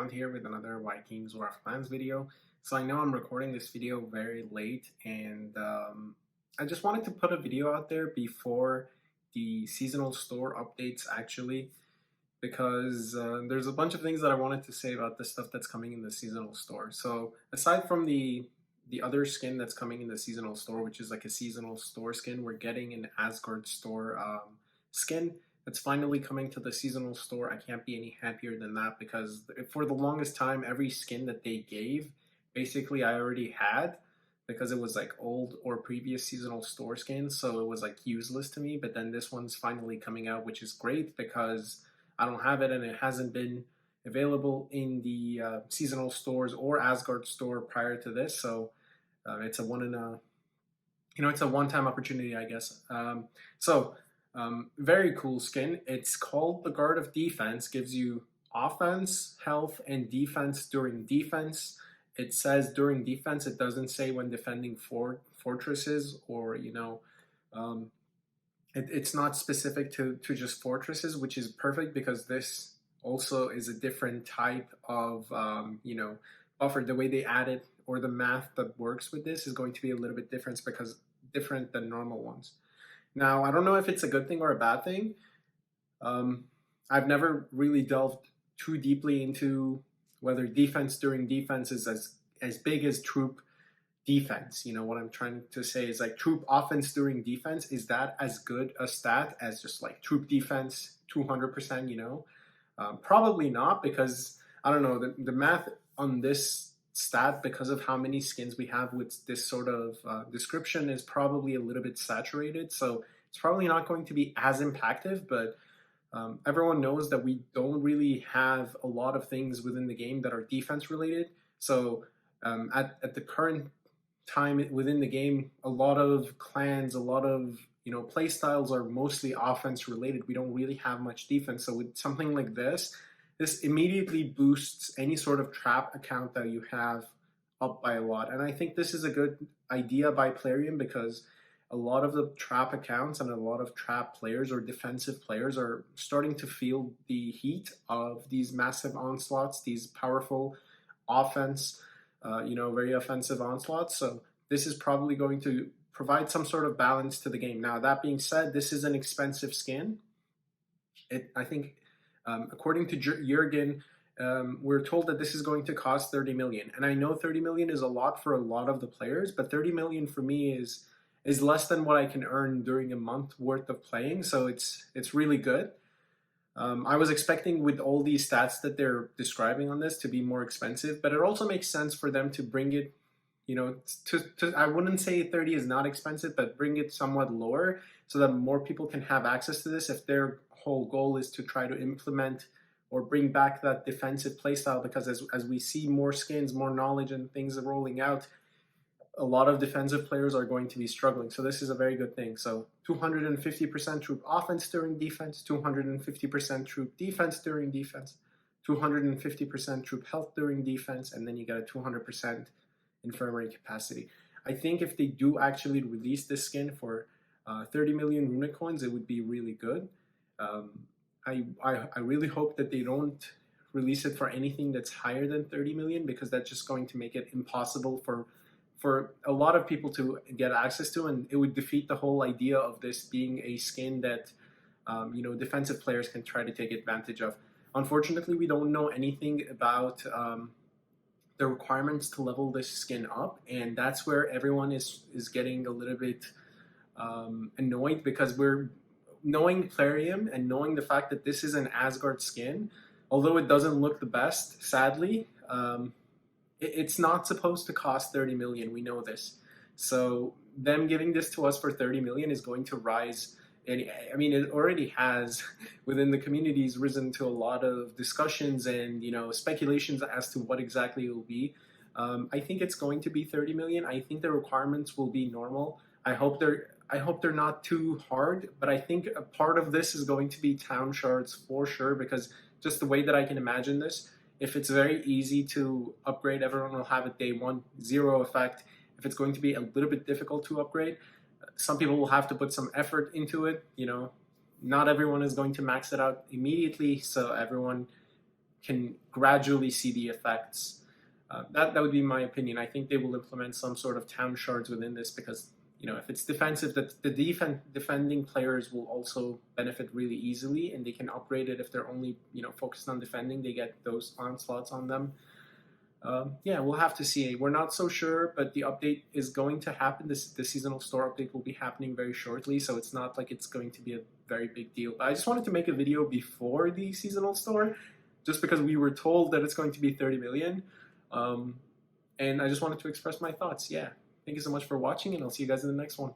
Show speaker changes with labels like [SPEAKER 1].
[SPEAKER 1] around here with another Vikings War of Clans video. So I know I'm recording this video very late, and I just wanted to put a video out there before the seasonal store updates actually, because there's a bunch of things that I wanted to say about the stuff that's coming in the seasonal store. So aside from the other skin that's coming in the seasonal store, which is like a seasonal store skin, we're getting an Asgard store skin that's finally coming to the seasonal store. I can't be any happier than that, because for the longest time, every skin that they gave, basically I already had, because it was like old or previous seasonal store skins, so it was like useless to me. But then this one's finally coming out, which is great because I don't have it and it hasn't been available in the seasonal stores or Asgard store prior to this. So it's a it's a one-time opportunity, I guess. Very cool skin. It's called the Guard of Defense. Gives you offense, health, and defense during defense. It says during defense. It doesn't say when defending fortresses or it's not specific to just fortresses, which is perfect because this also is a different type of buffer. The way they add it, or the math that works with this, is going to be a little bit different than normal ones. Now, I don't know if it's a good thing or a bad thing. I've never really delved too deeply into whether defense during defense is as big as troop defense. You know what I'm trying to say is, like, troop offense during defense, is that as good a stat as just like troop defense 200%? Probably not, because I don't know, the math on this stat, because of how many skins we have with this sort of description, is probably a little bit saturated, so it's probably not going to be as impactful. But everyone knows that we don't really have a lot of things within the game that are defense related. So at the current time within the game, a lot of clans, a lot of play styles are mostly offense related. We don't really have much defense. So with something like this immediately boosts any sort of trap account that you have up by a lot. And I think this is a good idea by Plarium, because a lot of the trap accounts and a lot of trap players or defensive players are starting to feel the heat of these massive onslaughts, these powerful offense, very offensive onslaughts. So this is probably going to provide some sort of balance to the game. Now, that being said, this is an expensive skin. I think according to Jurgen, we're told that this is going to cost 30 million. And I know 30 million is a lot for a lot of the players, but 30 million for me is less than what I can earn during a month worth of playing. So it's really good. I was expecting, with all these stats that they're describing on this, to be more expensive, but it also makes sense for them to bring it, to I wouldn't say 30 is not expensive, but bring it somewhat lower so that more people can have access to this if their whole goal is to try to implement or bring back that defensive playstyle. Because as we see more skins, more knowledge, and things are rolling out, a lot of defensive players are going to be struggling. So this is a very good thing. So 250% troop offense during defense, 250% troop defense during defense, 250% troop health during defense, and then you get a 200% infirmary capacity. I think if they do actually release this skin for 30 million runic coins, it would be really good. I really hope that they don't release it for anything that's higher than 30 million, because that's just going to make it impossible for a lot of people to get access to, and it would defeat the whole idea of this being a skin that defensive players can try to take advantage of. Unfortunately, we don't know anything about the requirements to level this skin up, and that's where everyone is getting a little bit annoyed, because we're knowing Plarium and knowing the fact that this is an Asgard skin, although it doesn't look the best, sadly, it's not supposed to cost 30 million. We know this. So them giving this to us for 30 million is going to rise. And I mean, it already has within the communities risen to a lot of discussions and speculations as to what exactly it will be. I think it's going to be 30 million. I think the requirements will be normal. I hope they're not too hard, but I think a part of this is going to be town shards for sure, because just the way that I can imagine this, if it's very easy to upgrade, everyone will have a day 1 0 effect. If it's going to be a little bit difficult to upgrade, some people will have to put some effort into it. Not everyone is going to max it out immediately, so everyone can gradually see the effects. That would be my opinion. I think they will implement some sort of town shards within this because, if it's defensive, that the defending players will also benefit really easily, and they can upgrade it if they're only focused on defending. They get those onslaughts on them. Yeah, we'll have to see. We're not so sure, but the update is going to happen. The seasonal store update will be happening very shortly, so it's not like it's going to be a very big deal. But I just wanted to make a video before the seasonal store, just because we were told that it's going to be 30 million. And I just wanted to express my thoughts. Yeah. Thank you so much for watching, and I'll see you guys in the next one.